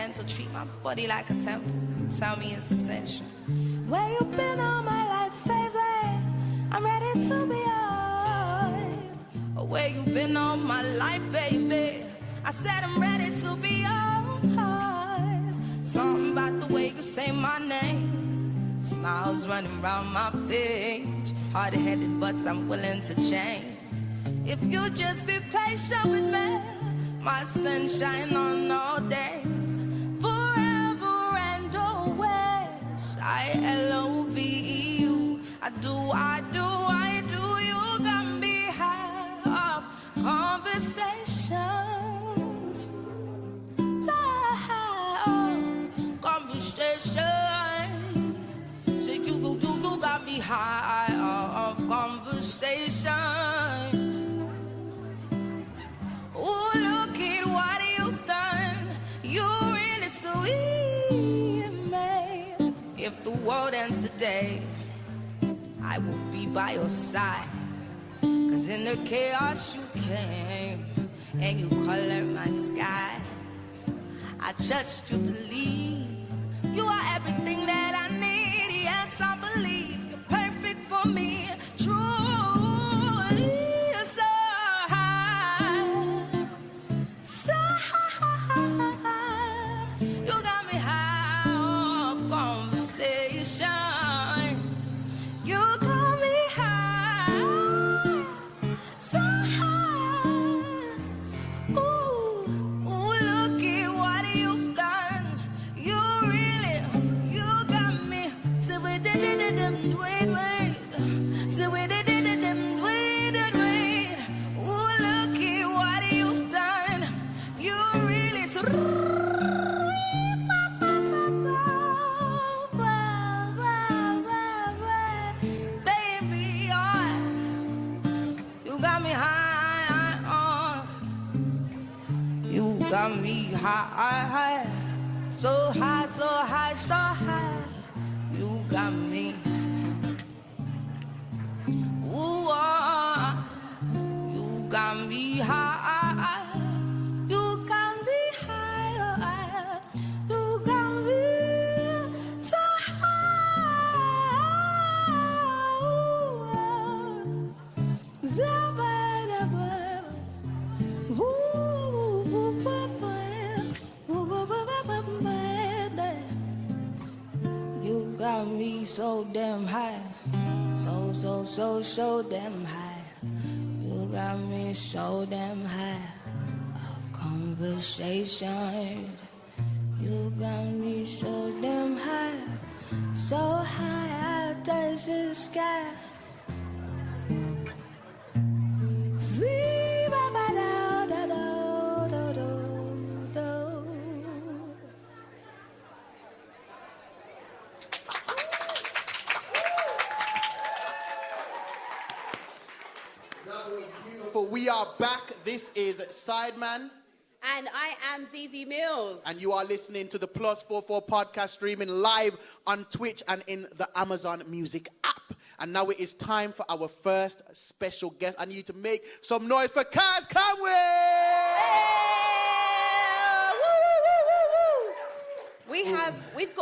mental, treat my body like a temple. Tell me it's essential. Where you been all my life, baby? I'm ready to be yours. Where you been all my life, baby? I said I'm ready to be yours. Something about the way you say my name. Smiles running round my face. Hard-headed, but I'm willing to change. If you just be patient with me, my sunshine on all days, forever and always. I-L-O-V-E-U. I do. You got me high off conversations. High off conversations. Say you got me high off conversations. Oh, look at what you've done. You're really sweet, man. If the world ends today, I will be by your side. 'Cause in the chaos you came, and you colored my skies. I trust you to lead. You are everything that I need. Yes, I believe you're perfect for me. Truly, so high. So high. You got me high off conversation. You got me high. So high. Ooh, look at what you've done. You got me. So we did it, wait. So we did it, wait. Ooh, look at what you've done. You really so. Baby, you got me high on. You got me high, so high, so high, so high. You got me. Ooh, you got me high. You got me high. You got me so You got me so damn high. So damn high. You got me so damn high of conversation. You got me so damn high, so high I touch the sky. We are back. This is Sideman. And I am ZZ Mills. And you are listening to the +44 podcast streaming live on Twitch and in the Amazon Music app. And now it is time for our first special guest. I need you to make some noise for Kaz Conway!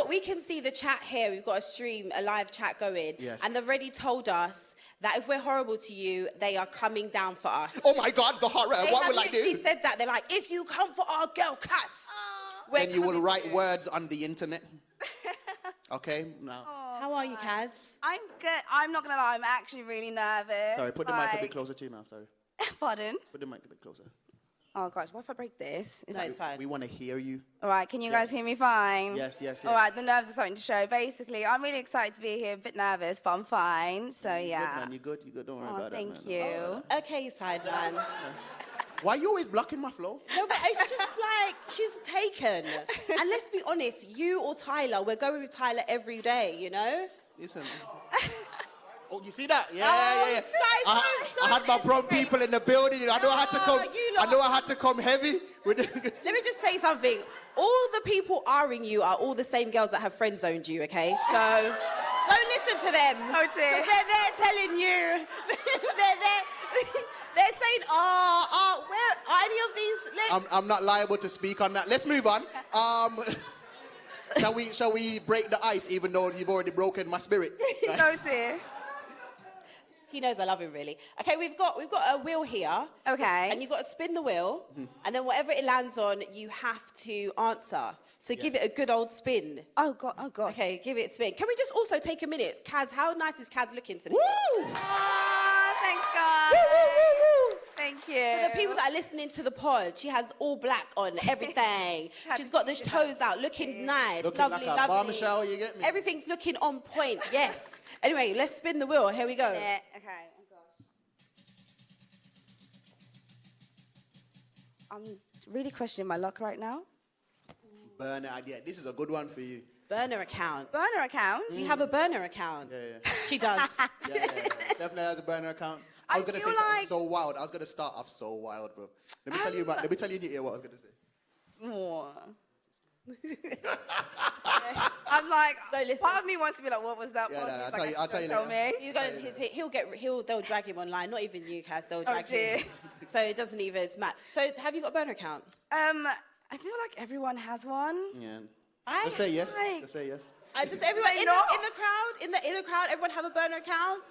We can see the chat here. We've got a live chat going. Yes. And they've already told us that if we're horrible to you, they are coming down for us. Oh my God, the horror. What will I do? They said that. They're like, if you come for our girl, Cass, then you will write words on the internet. Okay, now. How are you, Kaz? I'm good. I'm not going to lie, I'm actually really nervous. Sorry, put the mic a bit closer to you now, sorry. Pardon? Put the mic a bit closer. Oh, gosh, what if I break this? It's fine. We want to hear you. All right, can you guys hear me fine? Yes. All right, the nerves are starting to show. Basically, I'm really excited to be here. A bit nervous, but I'm fine. So, yeah. You good? Don't worry about that, man. Thank you. Okay, Sideman. Why are you always blocking my flow? No, but it's just like, she's taken. And let's be honest, you or Tyler, we're going with Tyler every day, you know? Listen. Oh, you see that? Yeah. Guys, I had my prom people in the building. I know I had to come heavy. Let me just say something. All the people R-ing you are all the same girls that have friend zoned you, okay? So don't listen to them. Oh dear. They're there telling you. they're saying, where are any of these? I'm not liable to speak on that. Let's move on. Shall we break the ice, even though you've already broken my spirit? No, dear. He knows I love him, really. Okay, we've got a wheel here. Okay. And you've got to spin the wheel, and then whatever it lands on, you have to answer. So give it a good old spin. Oh, God. Oh, God. Okay, give it a spin. Can we just also take a minute? Kaz, how nice is Kaz looking today? Woo! Oh, thanks, guys. Woo, woo, woo, woo. Thank you. For the people that are listening to the pod, she has all black on, everything. She's got the toes out, looking nice, Looking lovely, like a lovely. bombshell, you get me? Everything's looking on point, yes. Anyway, let's spin the wheel. Here we go. Yeah, okay. Oh, gosh. I'm really questioning my luck right now. Burner idea. This is a good one for you. Burner account. Burner account? Do you have a burner account? Yeah. She does. Yeah. Definitely has a burner account. I was I gonna say feel something like- so wild. I was gonna start off so wild, bro. Let me tell you in your ear what I was gonna say. More. I'm like, So listen. part of me wants to be like, what was that? Yeah, Part no, of me is I'll like, tell you tell later. me. He's gonna, they'll drag him online. Not even you, Kaz. They'll drag dear. him. So it doesn't even, it's mad. So have you got a burner account? I feel like everyone has one. Yeah. I Just say yes. like- Just say yes. Does everyone They in not? the crowd, everyone have a burner account?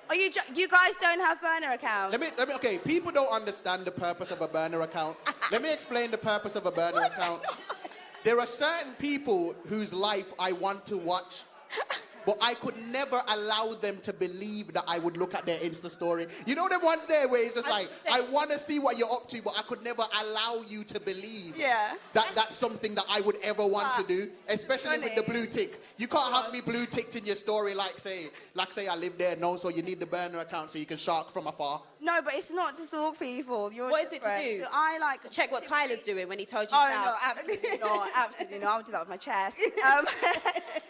Oh, you guys don't have burner accounts? Let me, okay, people don't understand the purpose of a burner account. Let me explain the purpose of a burner account. There are certain people whose life I want to watch, but I could never allow them to believe that I would look at their Insta story. You know them ones there where it's just like, I want to see what you're up to, but I could never allow you to believe Yeah. that that's something that I would ever want to do, especially with the Funny. blue tick. You can't have me blue ticked in your story like say I live there. No, so you need the burner account so you can shark from afar. No, but it's not to stalk people. What is it to do? So I like To check what Tyler's doing when he told you Oh, about. no, absolutely not. Absolutely not. I would do that with my chest.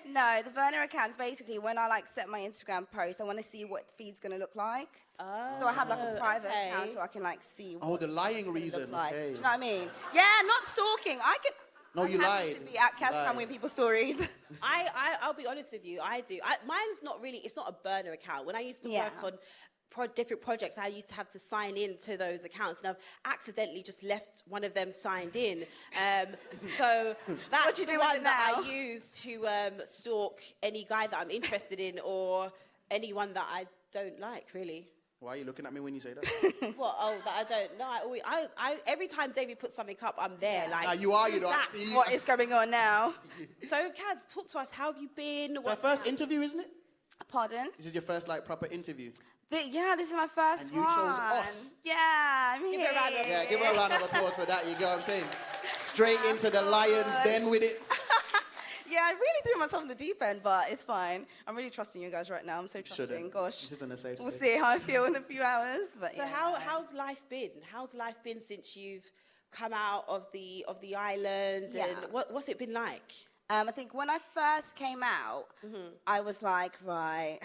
No, the burner account is basically when I like set my Instagram post, I want to see what the feed's going to look like. So I have like a private okay. account so I can like see Oh, what the lying it's gonna reason. look like. Okay. Do you know what I mean? Yeah, not stalking. No, I'm you happy lied. to be at You Cascam lied. with people's stories. I'll be honest with you, I do. Mine's not really, it's not a burner account. When I used to Yeah. work on different projects, I used to have to sign in to those accounts, and I've accidentally just left one of them signed in. So that's you the do with one it that now? I use to stalk any guy that I'm interested in or anyone that I don't like, really. Why are you looking at me when you say that? What? Oh, that I don't know. I every time David puts something up, I'm there. Like, Ah, you are, you don't that's see. What is going on now? So, Kaz, talk to us. How have you been? It's our first interview, isn't it? Pardon? This is your first like proper interview. Yeah, this is my first And you one. chose us. Yeah, I'm Give here. her a round of Yeah, give her a round of applause for that. You get what I'm saying? Straight into the Lions den with it. Yeah, I really threw myself in the deep end, but it's fine. I'm really trusting you guys right now. I'm so trusting. Shouldn't. Gosh. This isn't a safe We'll space. see how I feel in a few hours. But So yeah. how's life been? How's life been since you've come out of the island? Yeah. And what's it been like? I think when I first came out, Mm-hmm. I was like, right,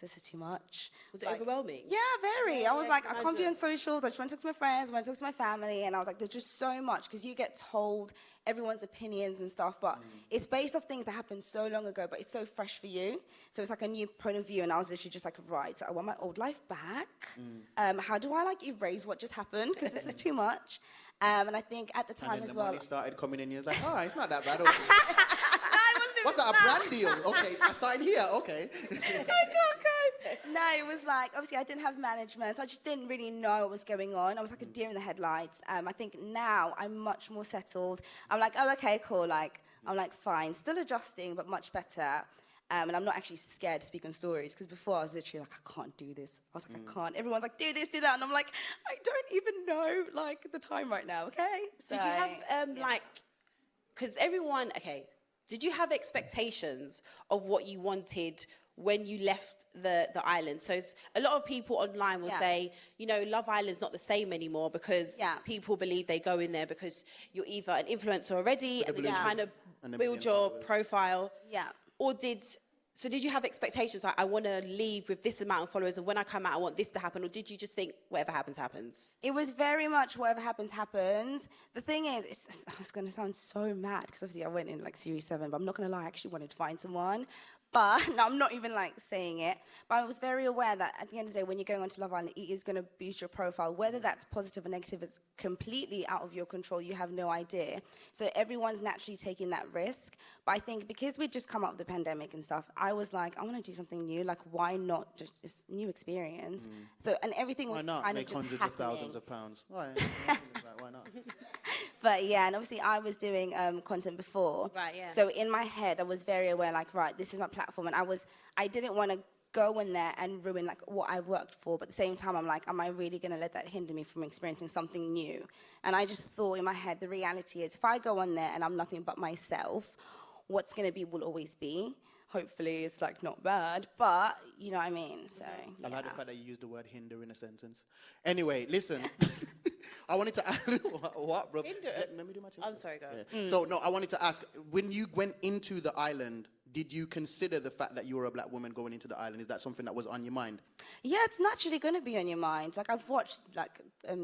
this is too much. Was it Like, overwhelming? Yeah, very. I was yeah, like, I I can can't be on imagine. socials. I just want to talk to my friends. I want to talk to my family. And I was like, there's just so much because you get told everyone's opinions and stuff, but it's based off things that happened so long ago, but it's so fresh for you. So it's like a new point of view. And I was literally just like, right, so I want my old life back. How do I like erase what just happened? Because this is too much. And I think at the time And then as the well. money started coming in. You're like, oh, it's not that bad. Okay. What's that, a brand deal? Okay, I sign here. Okay. No, it was like, obviously I didn't have management, so I just didn't really know what was going on. I was like a deer in the headlights. I think now I'm much more settled. I'm like, oh, okay, cool. Like, I'm like, fine. Still adjusting, but much better. And I'm not actually scared to speak on stories, because before I was literally like, I can't do this. I was like, I can't. Everyone's like, do this, do that. And I'm like, I don't even know, like, the time right now, okay? Did you have, because everyone, okay, did you have expectations of what you wanted when you left the island? So a lot of people online will Yeah. say, you know, Love Island's not the same anymore because Yeah. people believe they go in there because you're either an influencer already and then you're Yeah. trying to And a build million your followers. profile. Yeah. Or did you have expectations like, I want to leave with this amount of followers and when I come out I want this to happen? Or did you just think whatever happens, happens? It was very much whatever happens, happens. The thing is, it's going to sound so mad because obviously I went in like Series 7, but I'm not going to lie, I actually wanted to find someone. But no, I'm not even like saying it. But I was very aware that at the end of the day, when you're going onto Love Island, it is going to boost your profile. Whether that's positive or negative is completely out of your control. You have no idea. So everyone's naturally taking that risk. But I think because we'd just come out of the pandemic and stuff, I was like, I want to do something new. Like, why not just this new experience? So, and everything was Why not kind make of just hundreds happening. of thousands of pounds? Why? Why not? But yeah, and obviously I was doing content before. Right, yeah. So in my head, I was very aware, like, right, this is my platform. And I didn't want to go in there and ruin, like, what I worked for. But at the same time, I'm like, am I really going to let that hinder me from experiencing something new? And I just thought in my head, the reality is, if I go on there and I'm nothing but myself, what's going to be will always be. Hopefully it's, like, not bad. But, you know what I mean? So, I like the yeah. fact that you used the word hinder in a sentence. Anyway, listen. I wanted to ask, what, bro? Hinder? Let me do my thing. I'm sorry, go ahead. Yeah. So, no, I wanted to ask, when you went into the island, did you consider the fact that you were a black woman going into the island? Is that something that was on your mind? Yeah, it's naturally going to be on your mind. Like, I've watched, like,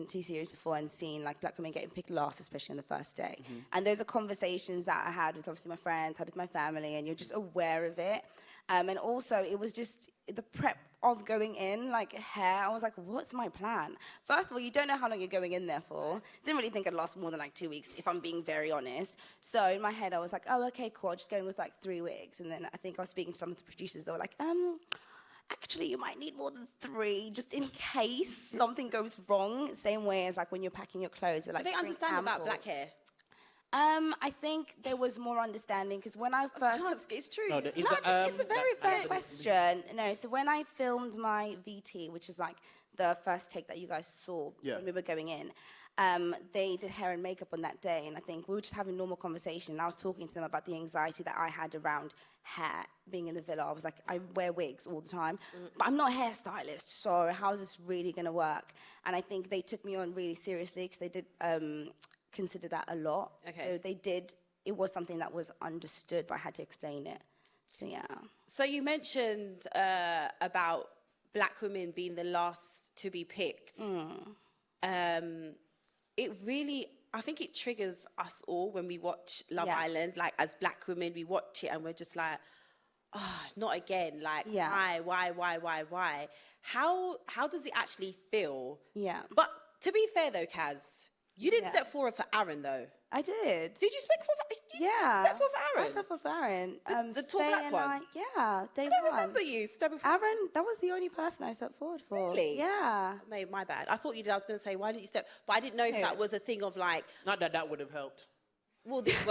two series before and seen, like, black women getting picked last, especially on the first day. And those are conversations that I had with, obviously, my friends, had with my family, and you're just aware of it. And also, it was just the prep of going in, like, hair. I was like, what's my plan? First of all, you don't know how long you're going in there for. Didn't really think I'd last more than, like, 2 weeks, if I'm being very honest. So in my head, I was like, oh, okay, cool. I'll just go in with, like, 3 weeks. And then I think I was speaking to some of the producers. They were like, actually, you might need more than 3, just in case something goes wrong. Same way as, like, when you're packing your clothes. Like, Do they bring understand about ample. black hair? I think there was more understanding because when I first... It's true. No, is No, the, it's a very fair question. No, so when I filmed my VT, which is like the first take that you guys saw when we were going in, they did hair and makeup on that day, and I think we were just having normal conversation, and I was talking to them about the anxiety that I had around hair being in the villa. I was like, I wear wigs all the time, but I'm not a hairstylist, so how is this really going to work? And I think they took me on really seriously because they did consider that a lot. Okay. So they did, it was something that was understood, but I had to explain it. So yeah. So you mentioned about black women being the last to be picked. It really, I think it triggers us all when we watch Love Island. Like, as black women, we watch it and we're just like, oh, not again. Like, why? How does it actually feel? Yeah. But to be fair though, Kaz, you didn't step forward for Aaron though. I did. Did you step forward? Yeah. Step forward for Aaron? I stepped forward for Aaron. The tall Faye black and one? day I don't one. remember you stepping forward. Aaron, that was the only person I stepped forward for. Really? Yeah. Mate, my bad. I thought you did. I was going to say, why didn't you step? But I didn't know if that was a thing of like, Not that that would have helped. well, that's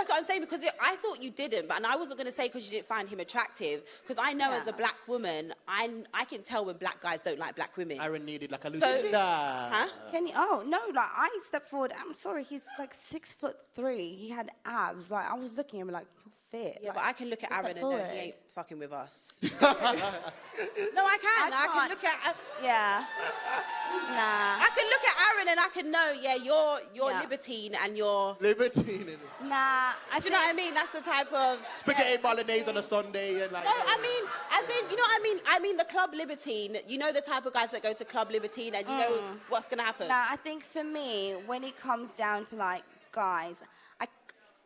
what I'm saying, because I thought you didn't, and I wasn't going to say because you didn't find him attractive, because I know as a black woman, I can tell when black guys don't like black women. Aaron needed like a So- Lucinda. Huh? Can you? Oh no! Like I stepped forward. I'm sorry. He's like 6'3". He had abs. Like I was looking at him like, you're fit. Yeah, like, but I can look at step Aaron and know forward. he ain't fucking with us. No, I can. I can can't. look at. Yeah. Nah. I can look at Aaron and I can know, yeah, you're Yeah. libertine and you're. Libertine. Nah. Do you know what I mean? That's the type of. Spaghetti bolognese on a Sunday and like. No, I mean, as in, you know what I mean? I mean the Club Libertine. You know the type of guys that go to Club Libertine and you know what's going to happen. Nah, I think for me, when it comes down to like guys,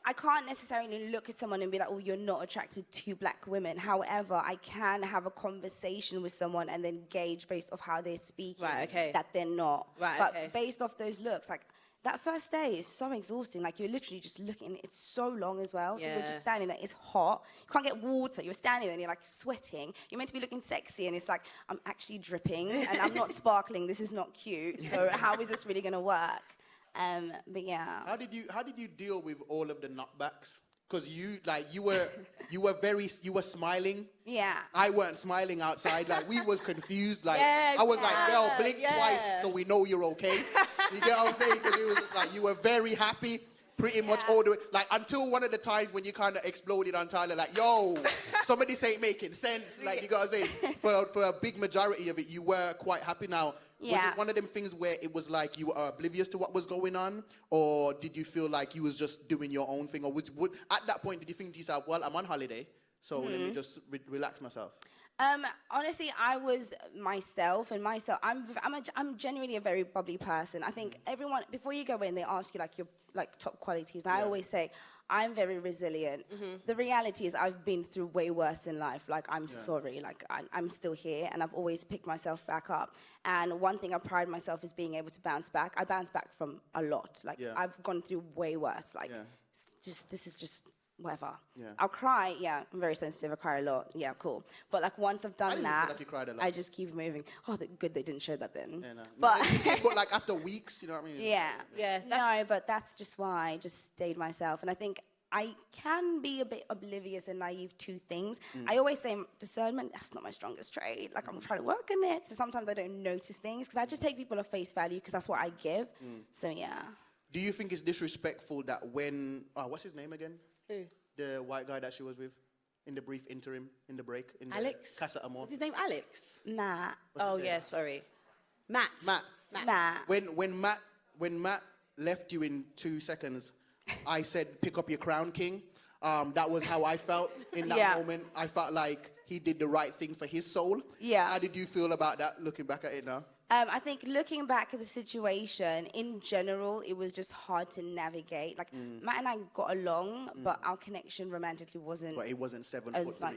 I can't necessarily look at someone and be like, oh, you're not attracted to black women. However, I can have a conversation with someone and then gauge based off how they're speaking Right, okay. that they're not. Right, but okay. based off those looks, like that first day is so exhausting. Like you're literally just looking, it's so long as well. So you're Yeah. just standing there, it's hot. You can't get water. You're standing there and you're like sweating. You're meant to be looking sexy and it's like, I'm actually dripping and I'm not sparkling. This is not cute. So how is this really going to work? But yeah. How did you deal with all of the knockbacks? Because you were smiling. Yeah. I weren't smiling outside. Like we was confused. Like Yeah, I was like, girl, blink yeah. twice so we know you're okay. You get what I'm saying? Because it was just like you were very happy. Pretty much all the way, like until one of the times when you kind of exploded on Tyler, like, yo, some of this ain't making sense. Like, you gotta say, for a big majority of it, you were quite happy. Now, was Yeah. it one of them things where it was like you were oblivious to what was going on, or did you feel like you was just doing your own thing, or at that point did you think to yourself, well, I'm on holiday, so let me just relax myself? Honestly, I was myself, and I'm genuinely a very bubbly person. I think everyone, before you go in, they ask you like your top qualities. And I always say, I'm very resilient. The reality is I've been through way worse in life. Like, I'm sorry, like I'm still here, and I've always picked myself back up. And one thing I pride myself is being able to bounce back. I bounce back from a lot. Like, I've gone through way worse. Like, this is just whatever. I'll cry. Yeah, I'm very sensitive. I cry a lot. Yeah, cool. But like once I've done that, like you cried a lot. I just keep moving. Oh, good they didn't show that then. Yeah, no. But but like after weeks, you know what I mean? Yeah. No, but that's just why I just stayed myself, and I think I can be a bit oblivious and naive to things. I always say discernment, that's not my strongest trait. Like, I'm trying to work on it. So sometimes I don't notice things because I just take people at face value because that's what I give. So, yeah. Do you think it's disrespectful that when... what's his name again? Who? The white guy that she was with in the brief interim, in the break. In Alex? Casa Amor. Is his name Alex? Matt. Oh, yeah, sorry. Matt. When Matt left you in 2 seconds... I said, pick up your crown, king. That was how I felt in that moment. I felt like he did the right thing for his soul. Yeah. How did you feel about that, looking back at it now? I think looking back at the situation, in general, it was just hard to navigate. Like, Matt and I got along, but our connection romantically wasn't... But it wasn't 7'3". Like,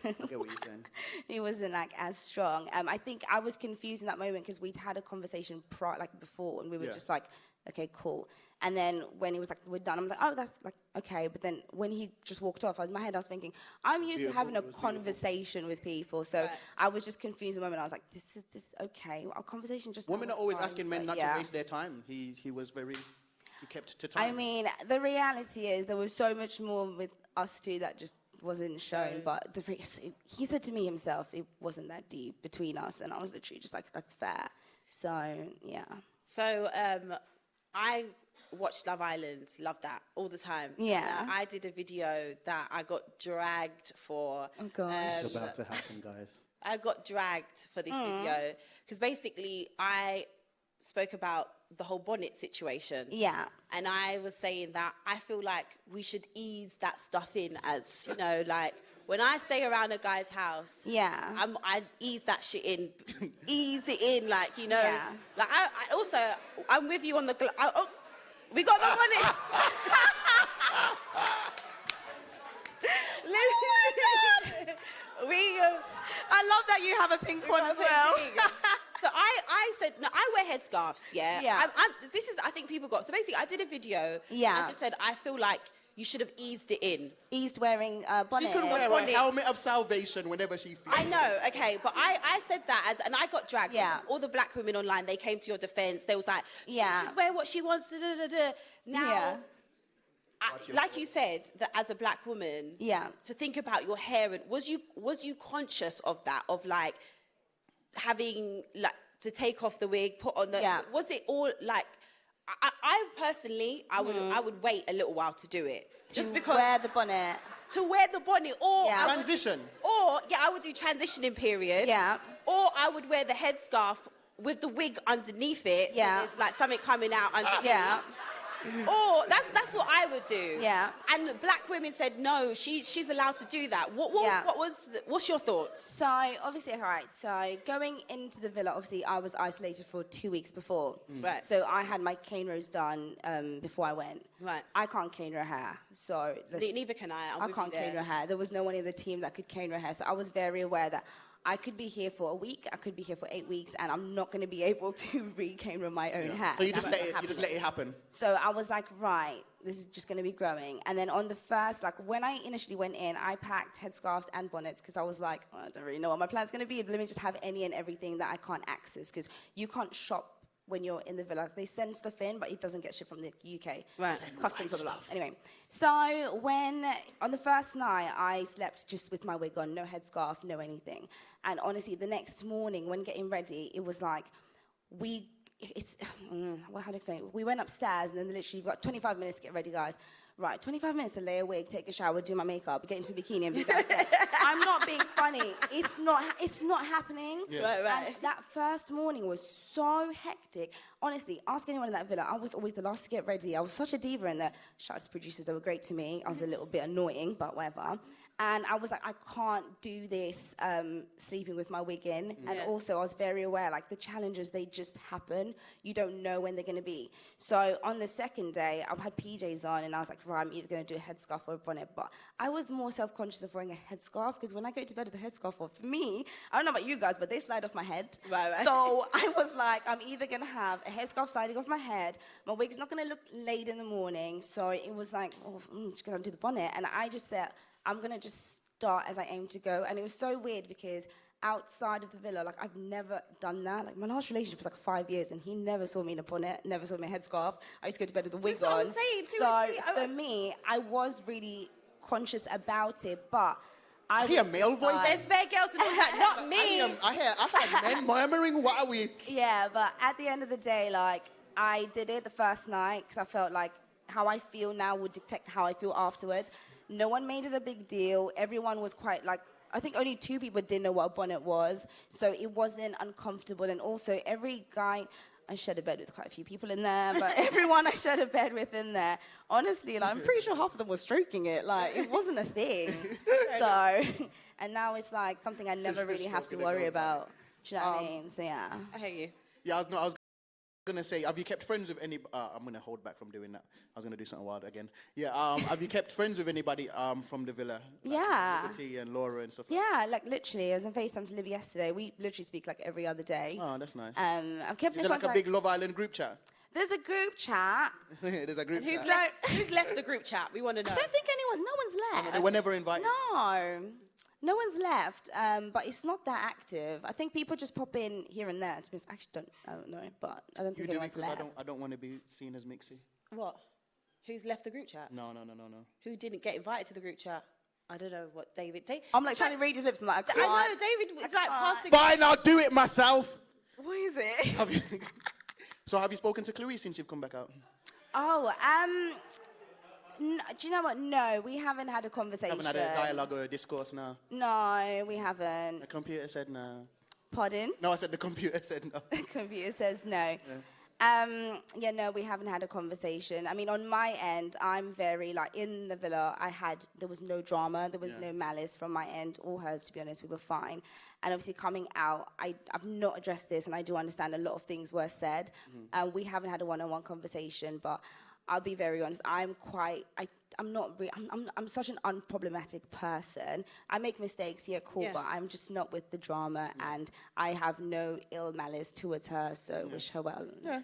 I get what you're saying. It wasn't, like, as strong. I think I was confused in that moment because we'd had a conversation before, and we were just like, okay, cool. And then when he was like, we're done, I'm like, oh, that's like, okay. But then when he just walked off, in my head, I was thinking, I'm used to having a conversation with people. So I was just confused in the moment. I was like, this is okay. Our conversation just... Women are always asking men not to waste their time. He kept to time. I mean, the reality is there was so much more with us two that just wasn't shown. But he said to me himself, it wasn't that deep between us. And I was literally just like, that's fair. So, yeah. So, I watched Love Island, love that all the time. Yeah. I did a video that I got dragged for. Oh, gosh. It's about to happen, guys. I got dragged for this video because basically I spoke about the whole bonnet situation. Yeah. And I was saying that I feel like we should ease that stuff in as, you know, like when I stay around a guy's house, I ease that shit in, ease it in, like, you know. Yeah. Like I'm with you on the, we got the bonnet. I love that you have a pink one as well. So I said, no, I wear headscarves, Yeah. I think people got, so basically I did a video. Yeah. I just said, I feel like you should have eased it in. Eased wearing a bonnet. She can wear a helmet of salvation whenever she feels. I know, okay, but I said that and I got dragged. Yeah. All the black women online, they came to your defense. They was like, she should wear what she wants. Now, like you said, that as a black woman, to think about your hair, and was you conscious of that? Of like having like to take off the wig, put on the. Was it all like? I personally, I would wait a little while to do it, just because wear the bonnet. To wear the bonnet, or transition, I would do transitioning period, or I would wear the headscarf with the wig underneath it, so there's like something coming out underneath. Or that's what I would do. Yeah. And black women said no, she's allowed to do that. What's your thoughts? So obviously, all right. So going into the villa, obviously I was isolated for 2 weeks before. Right. So I had my cane rows done before I went. Right. I can't cane her hair, so neither can I. I can't cane her hair. There was no one in the team that could cane her hair, so I was very aware that I could be here for a week, I could be here for 8 weeks, and I'm not going to be able to re-cane my own hair. So you just let it happen. So I was like, right, this is just going to be growing. And then on the first, like when I initially went in, I packed headscarves and bonnets because I was like, I don't really know what my plan's going to be. Let me just have any and everything that I can't access because you can't shop when you're in the villa. They send stuff in, but it doesn't get shipped from the UK. Right. Customs, blah, blah, blah. Anyway, so on the first night, I slept just with my wig on, no headscarf, no anything. And honestly, the next morning, when getting ready, it was like, how to explain it? We went upstairs, and then literally, you've got 25 minutes to get ready, guys. Right, 25 minutes to lay a wig, take a shower, do my makeup, get into a bikini, and be back. I'm not being funny. It's not happening. Yeah. Right. And that first morning was so hectic. Honestly, ask anyone in that villa. I was always the last to get ready. I was such a diva in there. Shout out to producers, they were great to me. I was a little bit annoying, but whatever. And I was like, I can't do this sleeping with my wig in. And also, I was very aware, like, the challenges, they just happen. You don't know when they're going to be. So on the second day, I had PJs on, and I was like, right, I'm either going to do a headscarf or a bonnet. But I was more self-conscious of wearing a headscarf, because when I go to bed with a headscarf on, for me, I don't know about you guys, but they slide off my head. Right. So I was like, I'm either going to have a headscarf sliding off my head, my wig's not going to look laid in the morning. So it was like, oh, I'm just going to do the bonnet. And I just said, I'm going to just start as I aim to go. And it was so weird because outside of the villa, like, I've never done that. Like, my last relationship was like 5 years, and he never saw me in a bonnet, never saw me in a headscarf. I used to go to bed with a wig on. That's what I'm saying. So for me, I was really conscious about it, but I hear male voice. There's bare girls and all that, not me. I heard men murmuring, what are we? Yeah, but at the end of the day, like, I did it the first night because I felt like how I feel now would dictate how I feel afterwards. No one made it a big deal. Everyone was quite, like, I think only 2 people didn't know what a bonnet was, so it wasn't uncomfortable. And also, every guy, I shared a bed with quite a few people in there, but everyone I shared a bed with in there, honestly, like, I'm pretty sure half of them were stroking it. Like, it wasn't a thing. So, and now it's like something I never really have to worry about. Do you know what I mean? So, yeah. I hear you. Yeah, I was going to say, have you kept friends with any... I'm going to hold back from doing that. I was going to do something wild again. Yeah, have you kept friends with anybody from the villa? Like, Yeah. Liberty and Laura and stuff Yeah, like, literally, I was on FaceTime to Libby yesterday. We literally speak, like, every other day. Oh, that's nice. I've kept Is in there like contact. a big Love Island group chat? There's a group chat. There's a group Who's chat. who's left the group chat? We want to know. I don't think no one's left. They were never invited? No one's left, but it's not that active. I think people just pop in here and there. I actually don't know, but I don't You think do it anyone's because left. I don't want to be seen as mixy. What? Who's left the group chat? No. Who didn't get invited to the group chat? I don't know what David... I'm like trying to read his lips. I'm like, I can't. I know, David was like passing... Fine, I'll do it myself. What is it? So have you spoken to Clarice since you've come back out? Oh, do you know what? No, we haven't had a conversation. Haven't had a dialogue or a discourse now? No, we haven't. The computer said no. Pardon? No, I said the computer said no. The computer says no. No, we haven't had a conversation. I mean, on my end, I'm very, like, in the villa, there was no drama, there was no malice from my end or hers, to be honest, we were fine. And obviously coming out, I've not addressed this, and I do understand a lot of things were said. We haven't had a one-on-one conversation, but I'll be very honest, I'm such an unproblematic person. I make mistakes, cool, but I'm just not with the drama, and I have no ill malice towards her, so wish her well. Yeah.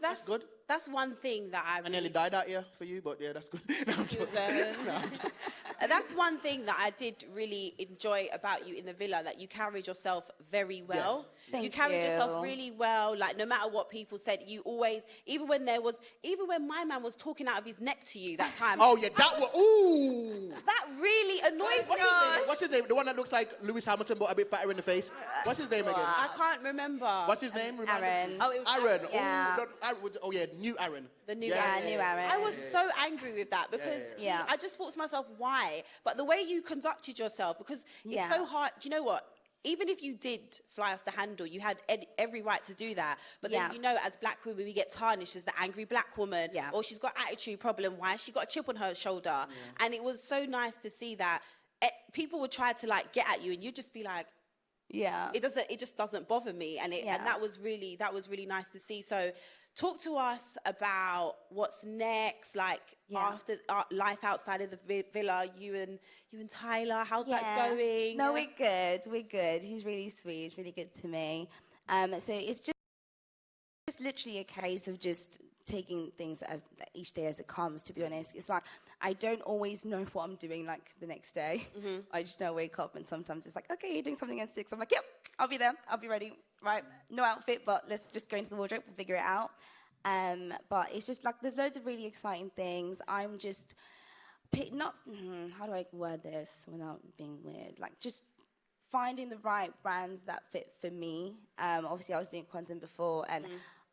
That's good. That's one thing that I nearly died out here for you, but yeah, that's good. That's one thing that I did really enjoy about you in the villa, that you carried yourself very well. Yes. You carried yourself really well. Like, no matter what people said, you always, even when my man was talking out of his neck to you that time. Oh yeah, ooh. That really annoyed me. What's his name? The one that looks like Lewis Hamilton, but a bit fatter in the face. What's his name again? I can't remember. What's his name? Aaron. Oh, it was Aaron. Yeah. Oh yeah, new Aaron. The new new Aaron. I was so angry with that because I just thought to myself, why? But the way you conducted yourself, because it's so hard. Do you know what? Even if you did fly off the handle, you had every right to do that. But then, as black women, we get tarnished as the angry black woman. Yeah. Or she's got attitude problem. Why? She got a chip on her shoulder. Yeah. And it was so nice to see that people would try to, like, get at you, and you'd just be like, it just doesn't bother me. And that was really nice to see. So talk to us about what's next, like after life outside of the villa. You and Tyler, how's that going? No, we're good. He's really sweet. He's really good to me. So it's just literally a case of just taking things as each day as it comes, to be honest. It's like I don't always know what I'm doing, like, the next day. Mm-hmm. I just know I wake up, and sometimes it's like, okay, you're doing something at 6. I'm like, yep, I'll be there. I'll be ready. Right, no outfit, but let's just go into the wardrobe. We'll figure it out. But it's just like there's loads of really exciting things. I'm just how do I word this without being weird? Like, just finding the right brands that fit for me. Obviously, I was doing content before, and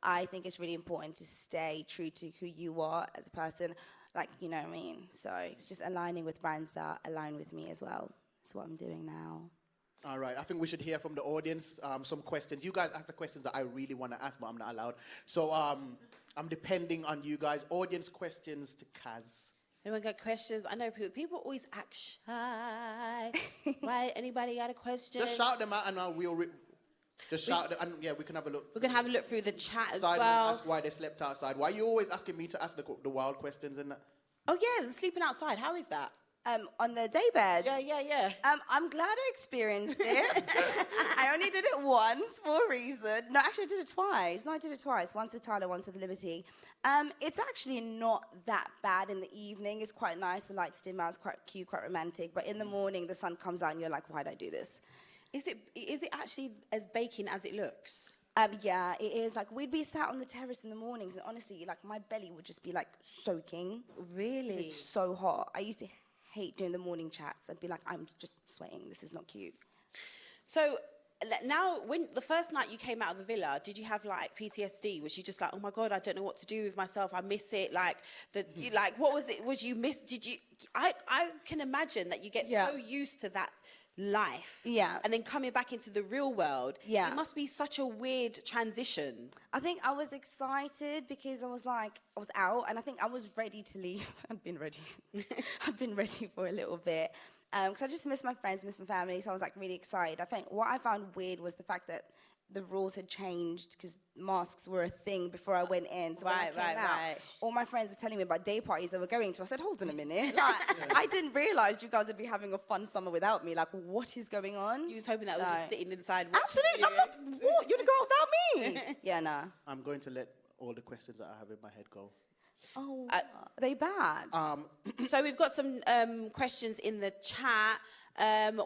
I think it's really important to stay true to who you are as a person. Like, you know what I mean? So it's just aligning with brands that align with me as well. That's what I'm doing now. All right, I think we should hear from the audience some questions. You guys ask the questions that I really want to ask, but I'm not allowed. So I'm depending on you guys. Audience questions to Kaz. Anyone got questions? I know people always act shy. Right? Anybody got a question? Just shout them out and just shout them, and yeah, we can have a look. We're going to have a look through the chat as And well. ask why they slept outside. Why are you always asking me to ask the wild questions and that? Oh, yeah, sleeping outside. How is that? On the day beds. Yeah. I'm glad I experienced it. I only did it once for a reason. No, actually, I did it twice. No, I did it twice. Once with Tyler, once with Liberty. It's actually not that bad in the evening. It's quite nice. The lights dim out. It's quite cute, quite romantic. But in the morning, the sun comes out and you're like, why'd I do this? Is it actually as baking as it looks? Yeah, it is. Like, we'd be sat on the terrace in the mornings, and honestly, like, my belly would just be, like, soaking. Really? It's so hot. I used to hate doing the morning chats. I'd be like, I'm just sweating. This is not cute. So now, when the first night you came out of the villa, did you have like PTSD? Was you just like, oh my God, I don't know what to do with myself. I miss it. Like what was it? Was you miss? Did you? I can imagine that you get so used to that life. Yeah. And then coming back into the real world. Yeah. It must be such a weird transition. I think I was excited because I was out, and I think I was ready to leave. I've been ready. I've been ready for a little bit. Because I just miss my friends, miss my family, so I was like really excited. I think what I found weird was the fact that the rules had changed because masks were a thing before I went in. So when I came out, all my friends were telling me about day parties they were going to. I said, hold on a minute. Like, I didn't realise you guys would be having a fun summer without me. Like, what is going on? You was hoping that I was just sitting inside watching Absolutely. you. I'm not, what? You're going to go out without me? Yeah, nah. I'm going to let all the questions that I have in my head go. Oh, are they bad? So we've got some questions in the chat.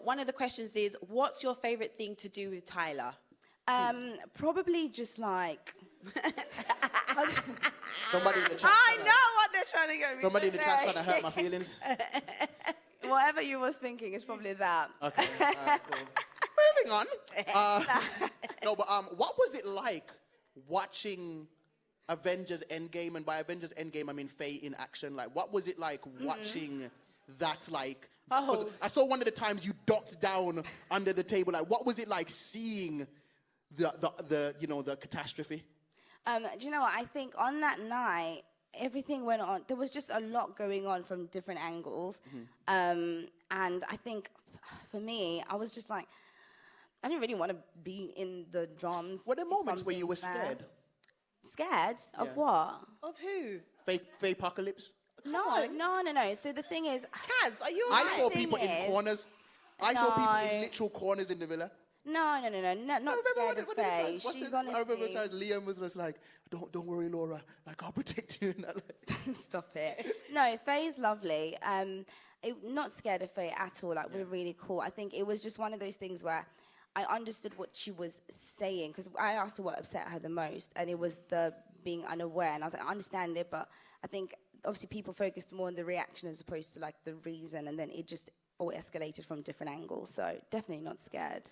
One of the questions is, what's your favourite thing to do with Tyler? Probably just like... Somebody in the chat. I know what they're trying to get me Somebody in the chat say. trying to hurt my feelings. Whatever you was thinking is probably that. Okay, cool. Moving on. No, but what was it like watching Avengers Endgame? And by Avengers Endgame, I mean Faye in action. Like, what was it like watching that? Like, I saw one of the times you ducked down under the table. Like, what was it like seeing the catastrophe? Do you know what? I think on that night, everything went on. There was just a lot going on from different angles. And I think for me, I was just like, I didn't really want to be in the drums. Were there moments where you were scared? Scared? Of what? Of who? Faye Apocalypse? No. So the thing is... Kaz, are you I saw people in corners. I saw people in literal corners in the villa. No, not scared of Faye. She's honestly... I remember times Liam was just like, don't worry, Laura. Like, I'll protect you. Stop it. No, Faye's lovely. Not scared of Faye at all. Like, we're really cool. I think it was just one of those things where I understood what she was saying, because I asked her what upset her the most, and it was the being unaware. And I was like, I understand it, but I think obviously people focused more on the reaction as opposed to like the reason, and then it just all escalated from different angles. So definitely not scared.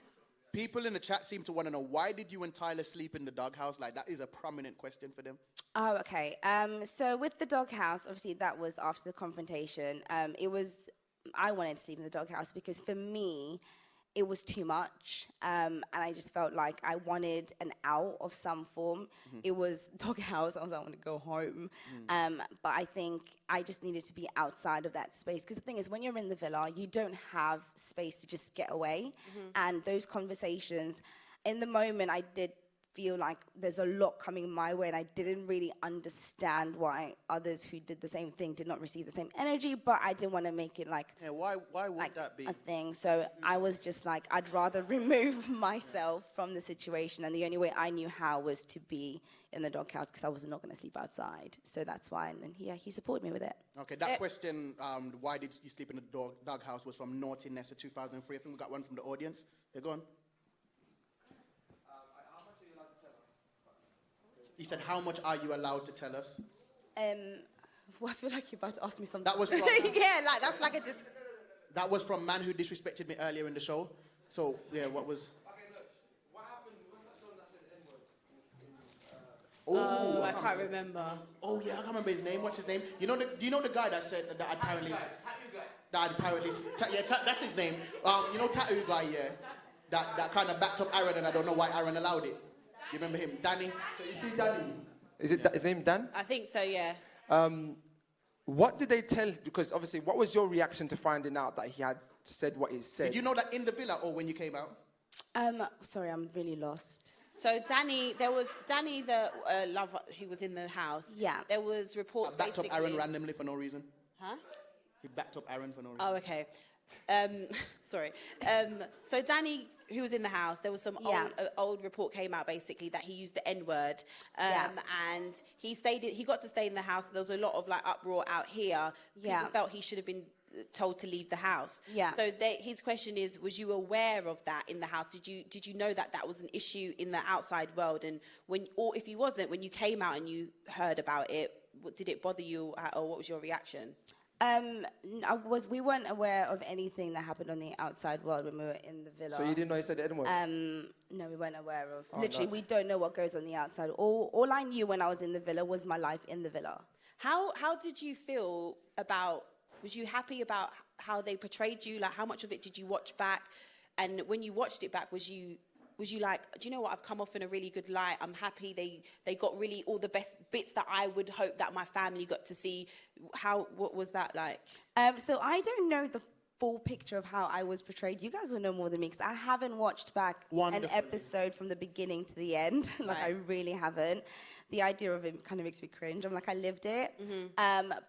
People in the chat seem to want to know, why did you and Tyler sleep in the doghouse? Like, that is a prominent question for them. Oh, okay. So with the doghouse, obviously that was after the confrontation. I wanted to sleep in the doghouse because for me, it was too much, and I just felt like I wanted an out of some form. It was doghouse. I was like, I want to go home. But I think I just needed to be outside of that space. Because the thing is, when you're in the villa, you don't have space to just get away. And those conversations, in the moment, I did feel like there's a lot coming my way, and I didn't really understand why others who did the same thing did not receive the same energy, but I didn't want to make it like why would that be a thing. So I was just like, I'd rather remove myself from the situation, and the only way I knew how was to be in the doghouse because I was not going to sleep outside. So that's why, and he supported me with it. Okay, that question, why did you sleep in the doghouse, was from Naughty Nessa 2003. I think we got one from the audience. They're gone. He said, how much are you allowed to tell us? Well, I feel like you're about to ask me something. That was from, yeah, like that's like a that was from Man Who Disrespected Me earlier in the show. So, yeah, what was... Okay, look. What happened? What's that song that said N-word? I can't remember. Oh, yeah, I can't remember his name. What's his name? Do you know the guy that said that apparently... Tattoo guy. That apparently... that's his name. You know Tattoo Guy, yeah? That kind of backed up Aaron, and I don't know why Aaron allowed it. You remember him? Danny? So you see Danny? Is it his name Dan? I think so, yeah. What did they tell? Because obviously, what was your reaction to finding out that he had said what he said? Did you know that in the villa or when you came out? Sorry, I'm really lost. So Danny, the lover who was in the house. Yeah. There was reports Backed up basically. Aaron randomly for no reason. Huh? He backed up Aaron for no reason. Oh, okay. Sorry. So Danny, who was in the house, there was some old report came out basically that he used the N-word. And he got to stay in the house. There was a lot of like uproar out here. People felt he should have been told to leave the house. Yeah. So his question is, was you aware of that in the house? Did you know that that was an issue in the outside world? And or if you wasn't, when you came out and you heard about it, did it bother you, or what was your reaction? We weren't aware of anything that happened on the outside world when we were in the villa. So you didn't know he said the N-word? No, we weren't aware of. Oh, Literally, we don't know what goes on the outside. All I knew when I was in the villa was my life in the villa. How did you feel about? Was you happy about how they portrayed you? Like, how much of it did you watch back? And when you watched it back, was you like, do you know what? I've come off in a really good light. I'm happy they got really all the best bits that I would hope that my family got to see. What was that like? So I don't know the full picture of how I was portrayed. You guys will know more than me because I haven't watched back an episode from the beginning to the end. Like, I really haven't. The idea of it kind of makes me cringe. I'm like, I lived it.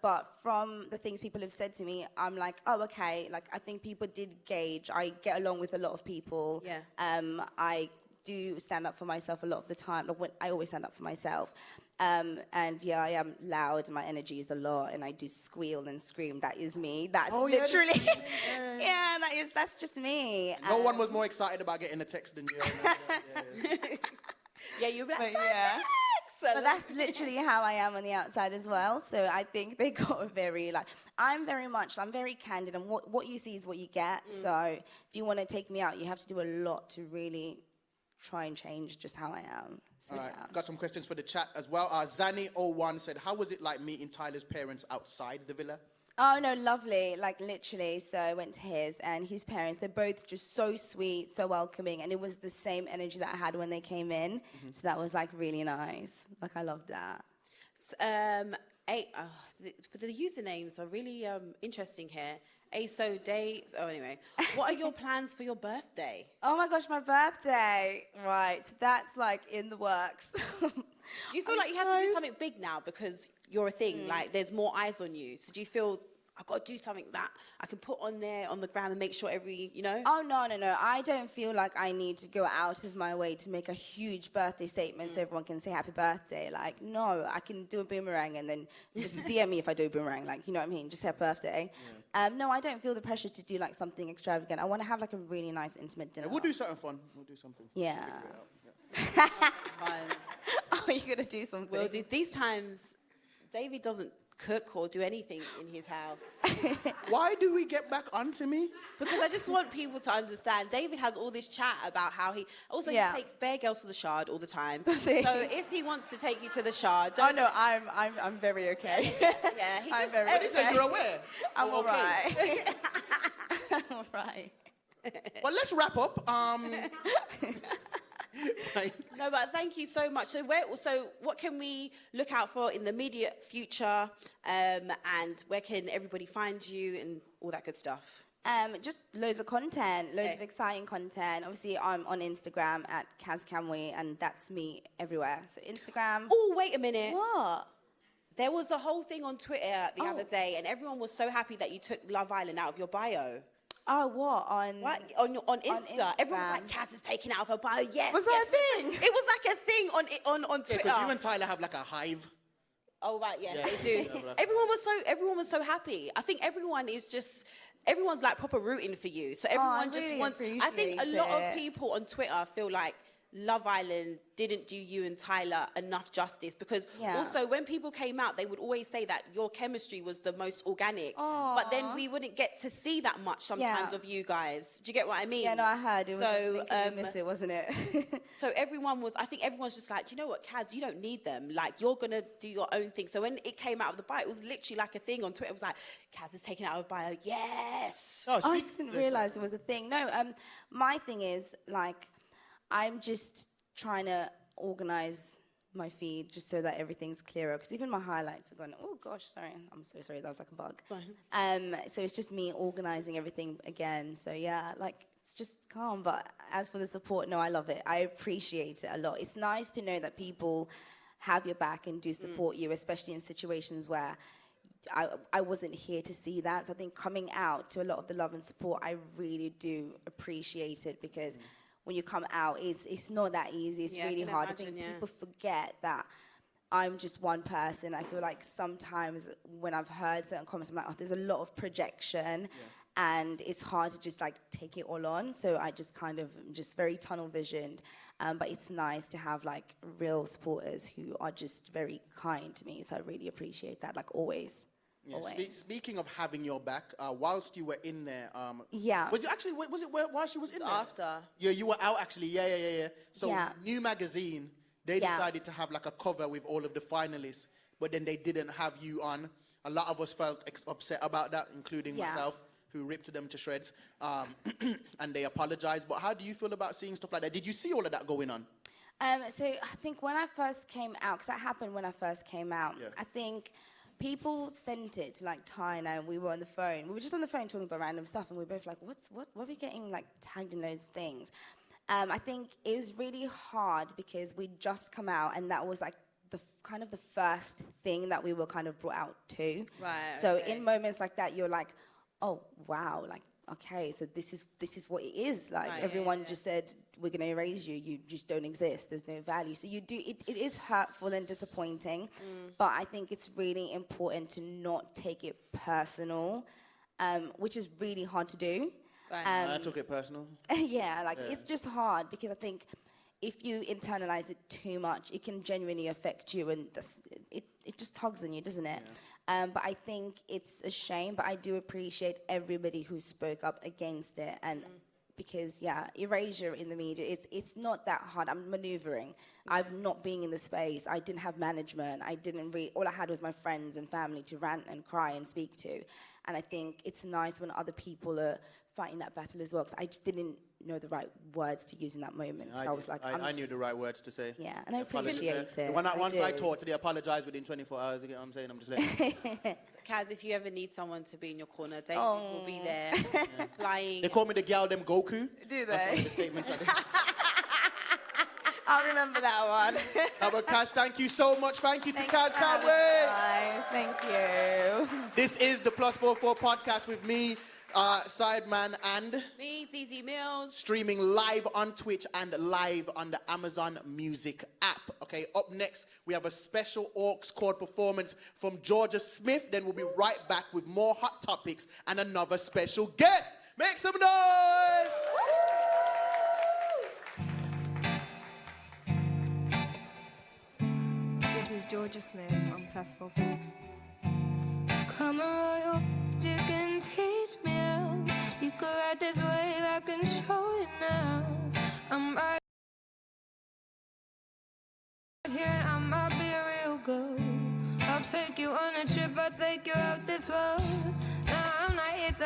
But from the things people have said to me, I'm like, oh, okay. Like, I think people did gauge. I get along with a lot of people. Yeah. I do stand up for myself a lot of the time. Like, I always stand up for myself. And yeah, I am loud. And my energy is a lot, and I do squeal and scream. That is me. That's literally. Yeah, that's just me. No one was more excited about getting a text than you. Yeah, you were like, but that's literally how I am on the outside as well. So I think they got a very, I'm very candid, and what you see is what you get. So if you want to take me out, you have to do a lot to really try and change just how I am. So, All right, got some questions for the chat as well. Zani01 said, how was it like meeting Tyler's parents outside the villa? Oh, no, lovely. Like, literally. So I went to his and his parents. They're both just so sweet, so welcoming. And it was the same energy that I had when they came in. So that was, like, really nice. Like, I loved that. The usernames are really interesting here. So day. Oh, anyway. What are your plans for your birthday? Oh, my gosh, my birthday. Right. So that's, like, in the works. Do you feel like you have to do something big now because you're a thing? Like, there's more eyes on you. So do you feel, I've got to do something that I can put on there on the gram and make sure Oh, no. I don't feel like I need to go out of my way to make a huge birthday statement so everyone can say happy birthday. Like, no, I can do a boomerang and then just DM me if I do a boomerang. Like, you know what I mean? Just say happy birthday. Yeah. No, I don't feel the pressure to do, like, something extravagant. I want to have, like, a really nice, intimate dinner. Yeah, we'll do something fun. We'll do something. Yeah. Oh, you're going to do something? We'll do. These times, David doesn't cook or do anything in his house. Why do we get back onto me? Because I just want people to understand. David has all this chat about how he takes Bear Girls to the Shard all the time. So if he wants to take you to the Shard, oh no, I'm very okay. Yeah, I'm very okay. You're aware. I'm all right. I'm all right. Well, let's wrap up. No, but thank you so much. So what can we look out for in the immediate future, and where can everybody find you and all that good stuff? Just loads of content, loads of exciting content. Obviously, I'm on Instagram at Kaz Kamwe, and that's me everywhere. So Instagram. Oh, wait a minute. What? There was a whole thing on Twitter the other day, and everyone was so happy that you took Love Island out of your bio. Oh, what? On Insta. Everyone was like, Kaz is taken out of her bio. Yes. Was that a thing? It was like a thing on Twitter. Yeah, you and Tyler have like a hive. Oh, right, yeah, they do. Everyone was so happy. I think everyone's like proper rooting for you. So everyone just really wants. I think a lot of people on Twitter feel like Love Island didn't do you and Tyler enough justice, because also when people came out, they would always say that your chemistry was the most organic. But then we wouldn't get to see that much sometimes of you guys. Do you get what I mean? Yeah, no, I heard. It was miss it, wasn't it? So I think everyone's just like, do you know what, Kaz, you don't need them. Like, you're going to do your own thing. So when it came out of the bio, it was literally like a thing on Twitter. It was like, Kaz is taken out of bio. Yes. I didn't realize it was a thing. No, my thing is, like, I'm just trying to organize my feed just so that everything's clearer. Because even my highlights are going, oh gosh, sorry, I'm so sorry, that was like a bug. So it's just me organizing everything again. So yeah, like it's just calm. But as for the support, no, I love it. I appreciate it a lot. It's nice to know that people have your back and do support you, especially in situations where I wasn't here to see that. So I think coming out to a lot of the love and support, I really do appreciate it, because when you come out, it's not that easy. It's really hard. I think people forget that I'm just one person. I feel like sometimes when I've heard certain comments, I'm like, oh, there's a lot of projection, and it's hard to just like take it all on. So I just kind of just very tunnel visioned. But it's nice to have like real supporters who are just very kind to me. So I really appreciate that, like always. Yeah. Speaking of having your back, whilst you were in there, was it actually, was it while she was in there? After. Yeah, you were out actually. Yeah. So New Magazine, they decided to have like a cover with all of the finalists, but then they didn't have you on. A lot of us felt upset about that, including myself, who ripped them to shreds, and they apologized. But how do you feel about seeing stuff like that? Did you see all of that going on? So I think when I first came out, because that happened when I first came out, I think people sent it to like Tyna, and we were on the phone. We were just on the phone talking about random stuff, and we were both like, what are we getting like tagged in loads of things? I think it was really hard because we'd just come out, and that was like the kind of the first thing that we were kind of brought out to. Right. So in moments like that, you're like, oh wow, like okay, so this is what it is. Like everyone just said, we're gonna erase you. You just don't exist. There's no value. So you do. It is hurtful and disappointing, but I think it's really important to not take it personal, which is really hard to do. I took it personal. It's just hard because I think if you internalize it too much, it can genuinely affect you, and it just tugs on you, doesn't it? But I think it's a shame, but I do appreciate everybody who spoke up against it. And because, erasure in the media, it's not that hard. I'm maneuvering. I'm not being in the space. I didn't have management. I didn't read. All I had was my friends and family to rant and cry and speak to. And I think it's nice when other people are fighting that battle as well, because I just didn't know the right words to use in that moment. So I was like, I knew the right words to say. Yeah, and I appreciate it. Once I taught, they apologized within 24 hours. You get what I'm saying? I'm just letting you. Kaz, if you ever need someone to be in your corner, David will be there, flying. They call me the gal them Goku. Do they? That's one of the statements I did. I'll remember that one. But Kaz, thank you so much. Thank you to Kaz. Can't wait. Thank you. This is the +44 podcast with me, Sideman, and me, ZZ Mills. Streaming live on Twitch and live on the Amazon Music app. Okay, up next, we have a special Aux Chord performance from Georgia Smith. Then we'll be right back with more hot topics and another special guest. Make some noise! This is Georgia Smith on +44. Come on, you can teach me. You could ride this wave, I can show you now. I'm right here and I might be a real girl. I'll take you on a trip, I'll take you out this road. Now I'm not here to